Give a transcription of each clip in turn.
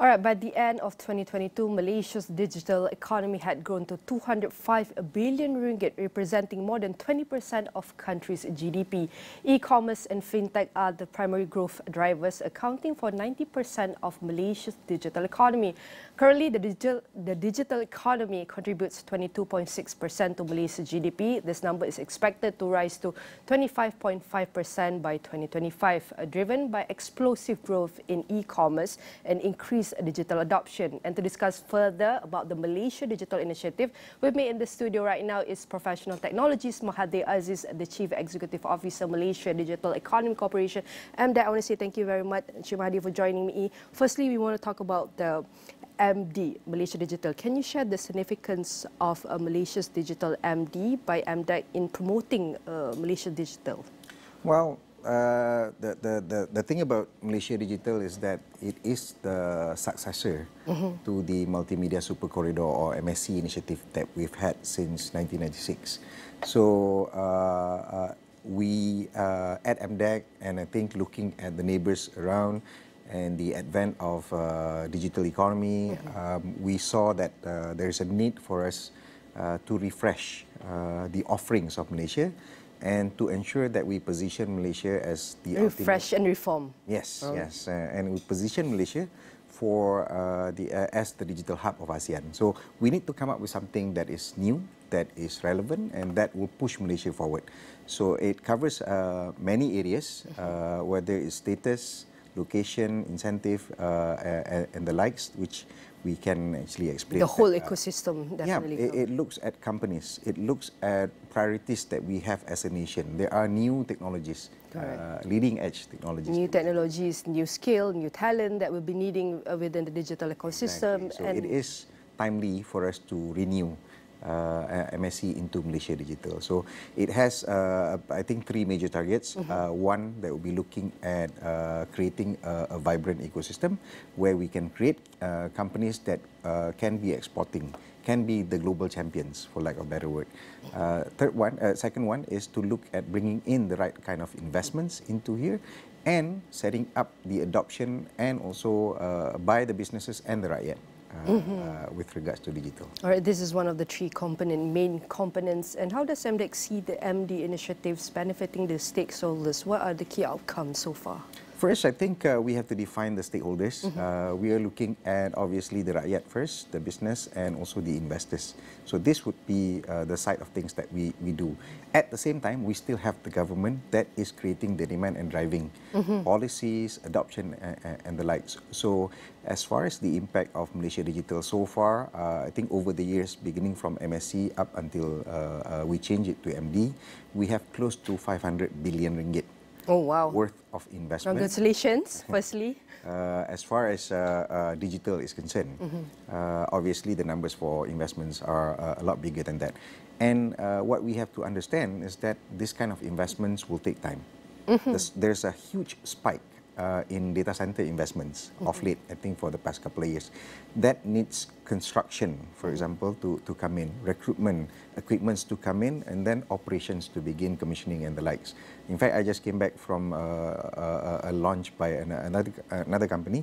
All right, by the end of 2022, Malaysia's digital economy had grown to 205 billion ringgit, representing more than 20% of country's GDP. E-commerce and fintech are the primary growth drivers, accounting for 90% of Malaysia's digital economy. Currently, the digital economy contributes 22.6% to Malaysia's GDP. This number is expected to rise to 25.5% by 2025, driven by explosive growth in e-commerce and increased digital adoption. And to discuss further about the Malaysia Digital Initiative, with me in the studio right now is professional technologist Mahadhir Aziz, the Chief Executive Officer, Malaysia Digital Economy Corporation. MDEC, I want to say thank you very much, Ts Mahadhir, for joining me. Firstly, we want to talk about the MD, Malaysia Digital. Can you share the significance of Malaysia's digital MD by MDEC in promoting Malaysia Digital? Well, the thing about Malaysia Digital is that it is the successor to the Multimedia Super Corridor or MSC initiative that we've had since 1996. So we at MDEC, and I think looking at the neighbours around and the advent of digital economy, we saw that there is a need for us to refresh the offerings of Malaysia and to ensure that we position Malaysia as the refresh and reform. Yes, yes, and we position Malaysia for as the digital hub of ASEAN. So we need to come up with something that is new, that is relevant, and that will push Malaysia forward. So it covers many areas, whether it's status, location, incentive, and the likes, which we can actually explain. The whole ecosystem, definitely. Yeah, it looks at companies. It looks at priorities that we have as a nation. There are new technologies, leading edge technologies. New technologies, new skill, new talent that we'll be needing within the digital ecosystem. Exactly. So it is timely for us to renew MSC into Malaysia Digital. So it has, I think, three major targets. One, that will be looking at creating a vibrant ecosystem where we can create companies that can be exporting, can be the global champions, for lack of a better word. Second one is to look at bringing in the right kind of investments into here and setting up the adoption and also by the businesses and the rakyat. With regards to digital. All right, this is one of the three main components. And how does MDEC see the MD initiatives benefiting the stakeholders? What are the key outcomes so far? First, I think we have to define the stakeholders. We are looking at, obviously, the rakyat first, the business, and also the investors. So this would be the side of things that we do. At the same time, we still have the government that is creating the demand and driving policies, adoption, and the likes. So as far as the impact of Malaysia Digital so far, I think over the years, beginning from MSC up until we change it to MD, we have close to 500 billion ringgit. Oh, wow. Worth of investment. Congratulations, firstly. As far as digital is concerned, obviously the numbers for investments are a lot bigger than that. And what we have to understand is that this kind of investments will take time. There's a huge spike in data center investments of late, I think for the past couple of years. That needs construction, for example, to come in, recruitment, equipments to come in, and then operations to begin, commissioning and the likes. In fact, I just came back from a launch by another company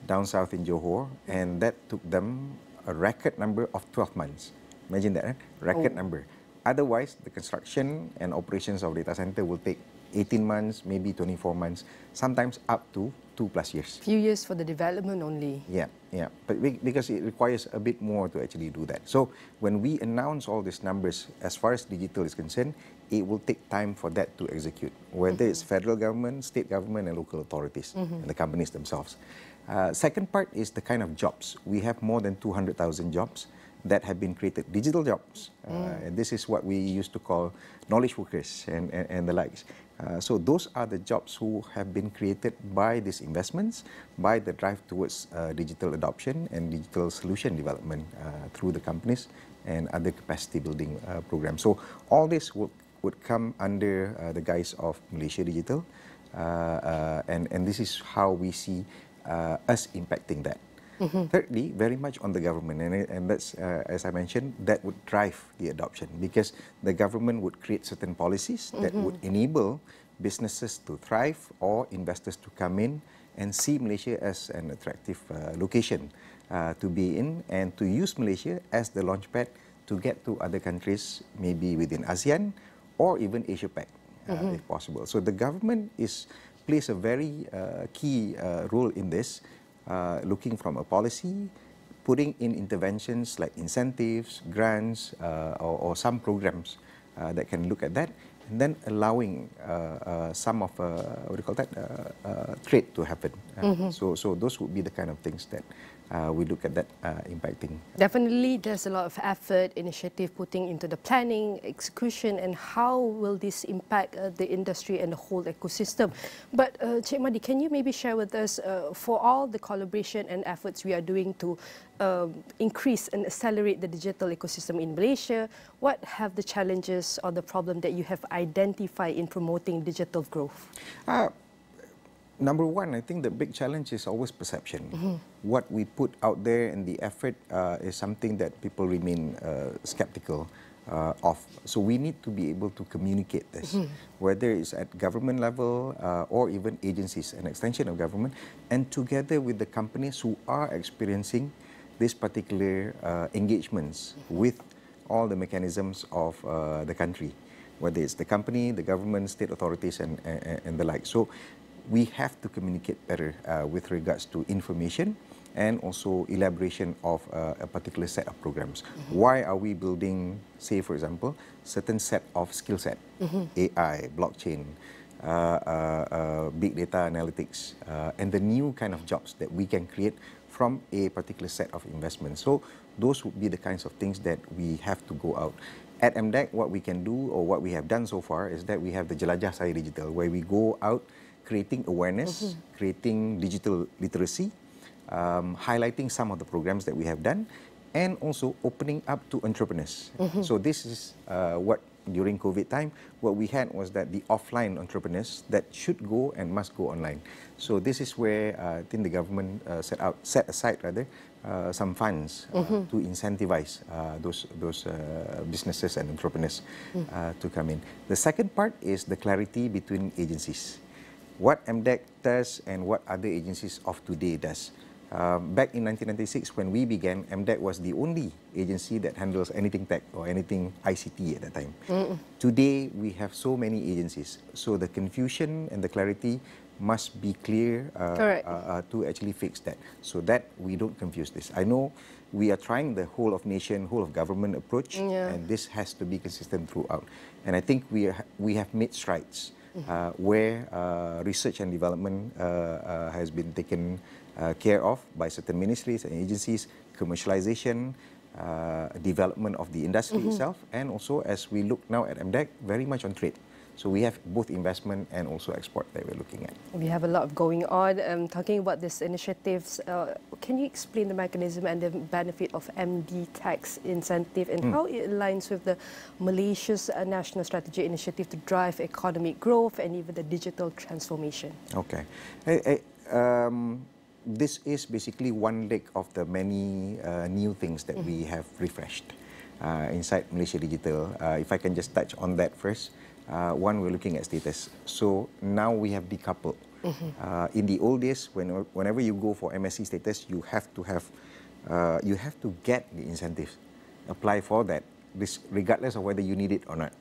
down south in Johor, and that took them a record number of 12 months. Imagine that, record number. Otherwise, the construction and operations of data center will take 18 months, maybe 24 months, sometimes up to 2+ years. Few years for the development only. Yeah, yeah. But because it requires a bit more to actually do that. So when we announce all these numbers, as far as digital is concerned, it will take time for that to execute, whether it's federal government, state government, and local authorities, and the companies themselves. Second part is the kind of jobs. We have more than 200,000 jobs that have been created, digital jobs. And this is what we used to call knowledge workers and the likes. So those are the jobs who have been created by these investments, by the drive towards digital adoption and digital solution development through the companies and other capacity building programs. So all this would come under the guise of Malaysia Digital, and this is how we see us impacting that. Thirdly, very much on the government, and that's, as I mentioned, that would drive the adoption, because the government would create certain policies that would enable businesses to thrive or investors to come in and see Malaysia as an attractive location to be in, and to use Malaysia as the launchpad to get to other countries, maybe within ASEAN or even Asia-Pac, if possible. So the government plays a very key role in this, looking from a policy, putting in interventions like incentives, grants, or some programs that can look at that, and then allowing some of trade to happen. So those would be the kind of things that we look at that impacting. Definitely, there's a lot of effort, initiative putting into the planning, execution, and how will this impact the industry and the whole ecosystem. But Cik Mahadhir, can you maybe share with us, for all the collaboration and efforts we are doing to increase and accelerate the digital ecosystem in Malaysia, what have the challenges or the problem that you have identified in promoting digital growth? Number one, I think the big challenge is always perception. What we put out there and the effort is something that people remain skeptical of. So we need to be able to communicate this, whether it's at government level or even agencies, an extension of government, and together with the companies who are experiencing this particular engagements with all the mechanisms of the country, whether it's the company, the government, state authorities, and the like. So we have to communicate better with regards to information and also elaboration of a particular set of programs. Why are we building, say for example, certain set of skill set, AI, blockchain, big data analytics, and the new kind of jobs that we can create from a particular set of investments. So those would be the kinds of things that we have to go out. At MDEC, what we can do, or what we have done so far, is that we have the Jelajah Saya Digital, where we go out creating awareness, creating digital literacy, highlighting some of the programs that we have done, and also opening up to entrepreneurs. So this is what, during COVID time, what we had was that the offline entrepreneurs that should go and must go online. So this is where I think the government set aside some funds to incentivize those businesses and entrepreneurs to come in. The second part is the clarity between agencies. What MDEC does and what other agencies of today does. Back in 1996, when we began, MDEC was the only agency that handles anything tech or anything ICT at that time. Today, we have so many agencies. So the confusion and the clarity must be clear to actually fix that, so that we don't confuse this. I know we are trying the whole of nation, whole of government approach, and this has to be consistent throughout. And I think we have made strides. Where research and development has been taken care of by certain ministries and agencies, commercialization, development of the industry itself, and also, as we look now at MDEC, very much on trade. So we have both investment and also export that we're looking at. We have a lot going on. Talking about these initiatives, can you explain the mechanism and the benefit of MD tax incentive and how it aligns with the Malaysia's national strategy initiative to drive economic growth and even the digital transformation? Okay. This is basically one leg of the many new things that we have refreshed inside Malaysia Digital. If I can just touch on that first. One, we're looking at status. So now we have decoupled. In the old days, whenever you go for MSc status, you have to get the incentives, apply for that, regardless of whether you need it or not.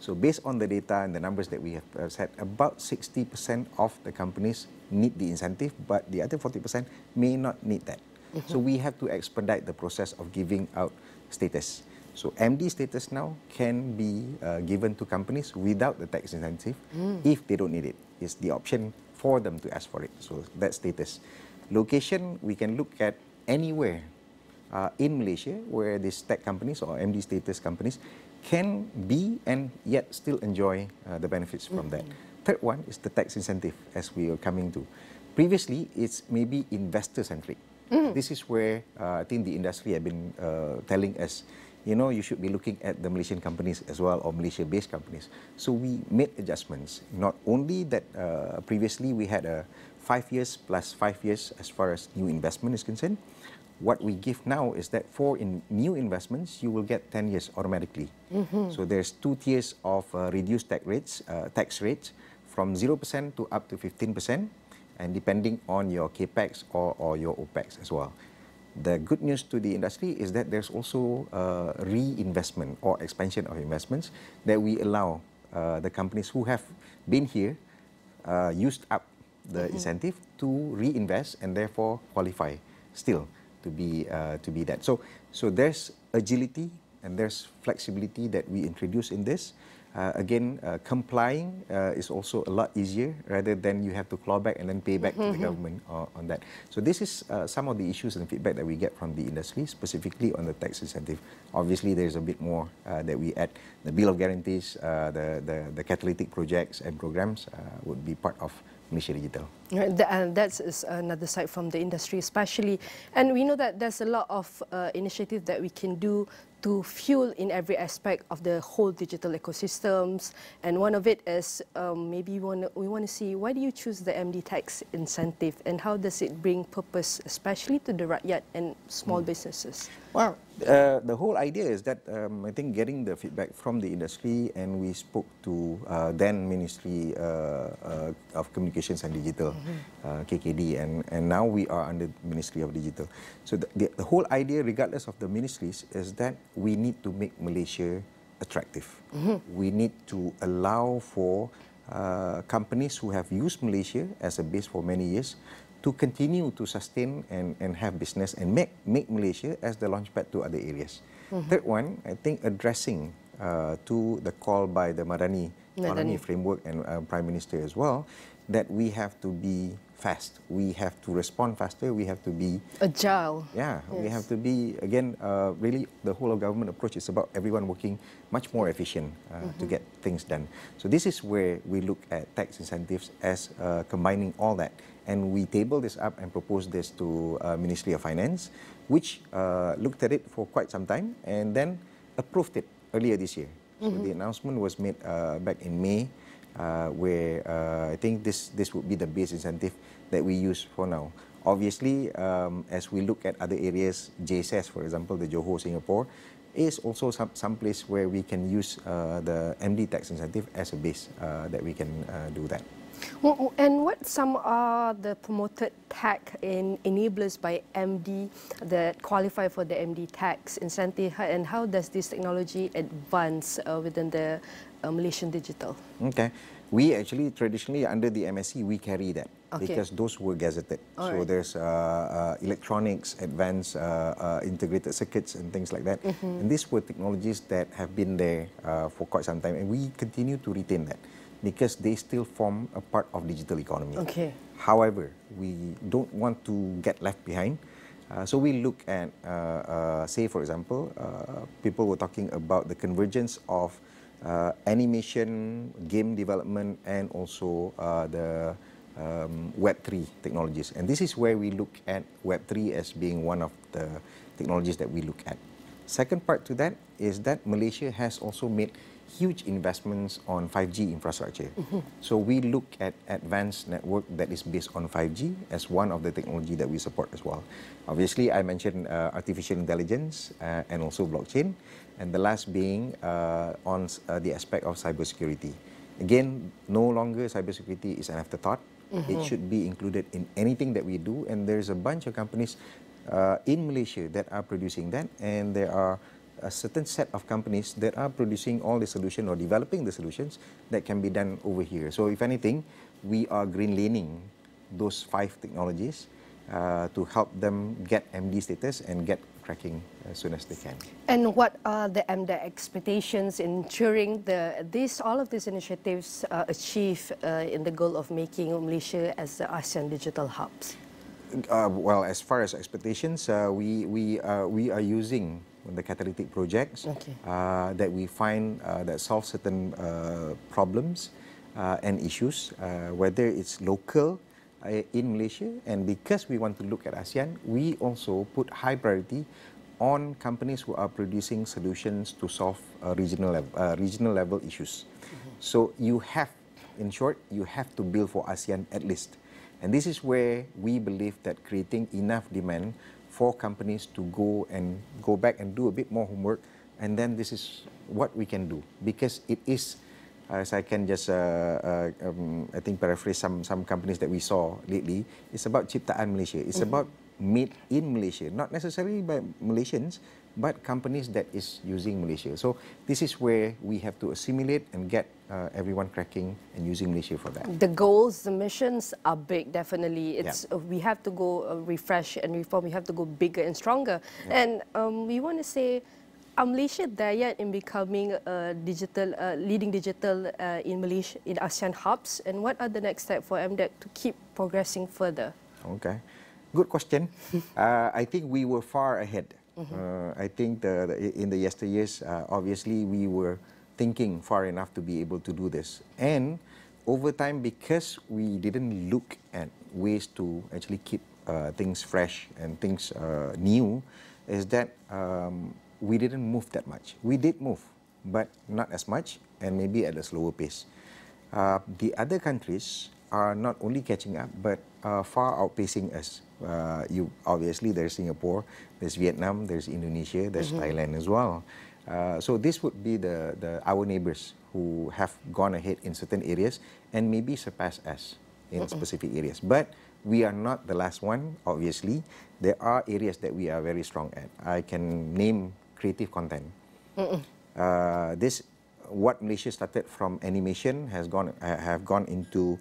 So based on the data and the numbers that we have set, about 60% of the companies need the incentive, but the other 40% may not need that. So we have to expedite the process of giving out status. So MD status now can be given to companies without the tax incentive if they don't need it. It's the option for them to ask for it. So that's status. Location, we can look at anywhere in Malaysia where these tech companies or MD status companies can be and yet still enjoy the benefits from that. Third one is the tax incentive, as we are coming to. Previously, it's maybe investor-centric. This is where I think the industry have been telling us, you know, you should be looking at the Malaysian companies as well, or Malaysia-based companies. So we made adjustments. Not only that, previously we had a 5 years plus 5 years as far as new investment is concerned. What we give now is that for new investments, you will get 10 years automatically. So there's 2 tiers of reduced tax rates from 0% to up to 15%. and depending on your capex or your opex as well. The good news to the industry is that there's also reinvestment or expansion of investments that we allow the companies who have been here, used up the incentive to reinvest and therefore qualify still to be that. So there's agility and there's flexibility that we introduce in this. Again, complying is also a lot easier rather than you have to claw back and then pay back to the government on that. So this is some of the issues and feedback that we get from the industry, specifically on the tax incentive. Obviously, there's a bit more that we add. The bill of guarantees, the catalytic projects and programs would be part of Malaysia Digital. And that's another side from the industry especially. And we know that there's a lot of initiatives that we can do to fuel in every aspect of the whole digital ecosystems. And one of it is maybe we want to see, why do you choose the MD tax incentive and how does it bring purpose, especially to the rakyat and small businesses? Well, the whole idea is that I think getting the feedback from the industry, and we spoke to then Ministry of Communications and Digital, KKD, and now we are under Ministry of Digital. So the whole idea, regardless of the ministries, is that we need to make Malaysia attractive. We need to allow for companies who have used Malaysia as a base for many years to continue to sustain and have business and make Malaysia as the launchpad to other areas. Third one, I think addressing to the call by the Madani framework and Prime Minister as well, that we have to be fast, we have to respond faster, we have to be agile. Yeah, yes. We have to be, again, really the whole of government approach is about everyone working much more efficient to get things done. So this is where we look at tax incentives as combining all that. And we table this up and propose this to Ministry of Finance, which looked at it for quite some time and then approved it earlier this year. So the announcement was made back in May, where I think this would be the base incentive that we use for now. Obviously, as we look at other areas, JSS, for example, the Johor, Singapore, is also some place where we can use the MD tax incentive as a base that we can do that. Well, and what some are the promoted tax enablers by MD that qualify for the MD tax incentive, and how does this technology advance within the Malaysian digital? Okay. We actually traditionally under the MSC we carry that because those were gazetted. So there's electronics, advanced integrated circuits and things like that. And these were technologies that have been there for quite some time, and we continue to retain that because they still form a part of digital economy. However, we don't want to get left behind. So we look at, say for example, people were talking about the convergence of animation, game development, and also the Web3 technologies. And this is where we look at Web3 as being one of the technologies that we look at. Second part to that is that Malaysia has also made huge investments on 5G infrastructure. So we look at advanced network that is based on 5G as one of the technology that we support as well. Obviously, I mentioned artificial intelligence and also blockchain. And the last being on the aspect of cybersecurity. Again, no longer cybersecurity is an afterthought. It should be included in anything that we do. And there's a bunch of companies in Malaysia that are producing that. And there are a certain set of companies that are producing all the solutions or developing the solutions that can be done over here. So if anything, we are green laning those 5 technologies to help them get MD status and get cracking as soon as they can. And what are the MDEC expectations in ensuring all of these initiatives achieve in the goal of making Malaysia as the ASEAN digital hubs? Well, as far as expectations, we are using the catalytic projects that we find that solve certain problems and issues, whether it's local in Malaysia, and because we want to look at ASEAN, we also put high priority on companies who are producing solutions to solve regional level issues. So you have, in short, you have to build for ASEAN at least. And this is where we believe that creating enough demand for companies to go back and do a bit more homework, and then this is what we can do, because it is as I can just, I think, paraphrase some companies that we saw lately, it's about Ciptaan Malaysia. It's about made in Malaysia, not necessarily by Malaysians, but companies that is using Malaysia. So this is where we have to assimilate and get everyone cracking and using Malaysia for that. The goals, the missions are big, definitely. It's we have to go refresh and reform. We have to go bigger and stronger. And we want to say, are Malaysia there yet in becoming a digital, leading digital in Malaysia, in ASEAN hubs? And what are the next steps for MDEC to keep progressing further? Okay, good question. I think we were far ahead. I think in the yesteryears, obviously we were thinking far enough to be able to do this. And over time, because we didn't look at ways to actually keep things fresh and things new, is that we didn't move that much. We did move, but not as much, and maybe at a slower pace. The other countries are not only catching up, but far outpacing us. Obviously, there's Singapore, there's Vietnam, there's Indonesia, there's Thailand as well. So this would be our neighbors who have gone ahead in certain areas and maybe surpass us in specific areas. But we are not the last one, obviously. There are areas that we are very strong at. I can name creative content. What Malaysia started from animation have gone into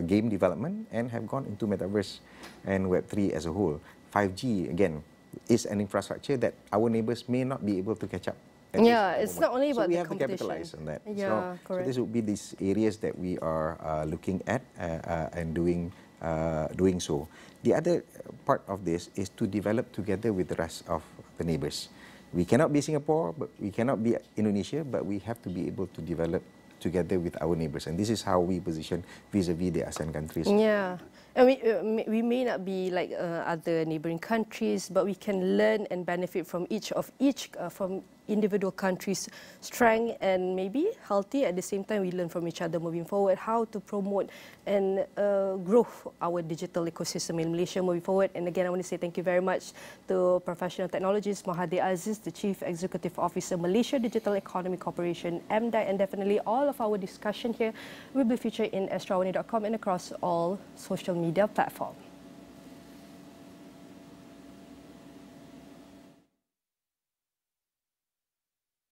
game development and have gone into metaverse and Web3 as a whole. 5G, again, is an infrastructure that our neighbors may not be able to catch up. Yeah, it's not only about the competition. So we have to capitalize on that. Yeah, so this would be these areas that we are looking at and doing so. The other part of this is to develop together with the rest of the neighbors. We cannot be Singapore, but we cannot be Indonesia, but we have to be able to develop together with our neighbors. And this is how we position vis-a-vis the ASEAN countries. Yeah. And we may not be like other neighboring countries, but we can learn and benefit from from individual countries' strength, and maybe healthy at the same time. We learn from each other moving forward how to promote and grow our digital ecosystem in Malaysia moving forward. And again, I want to say thank you very much to professional technologist Mahadhir Aziz, the Chief Executive Officer, Malaysia Digital Economy Corporation, MDEC, and definitely all of our discussion here will be featured in astro.awani.com and across all social media platforms.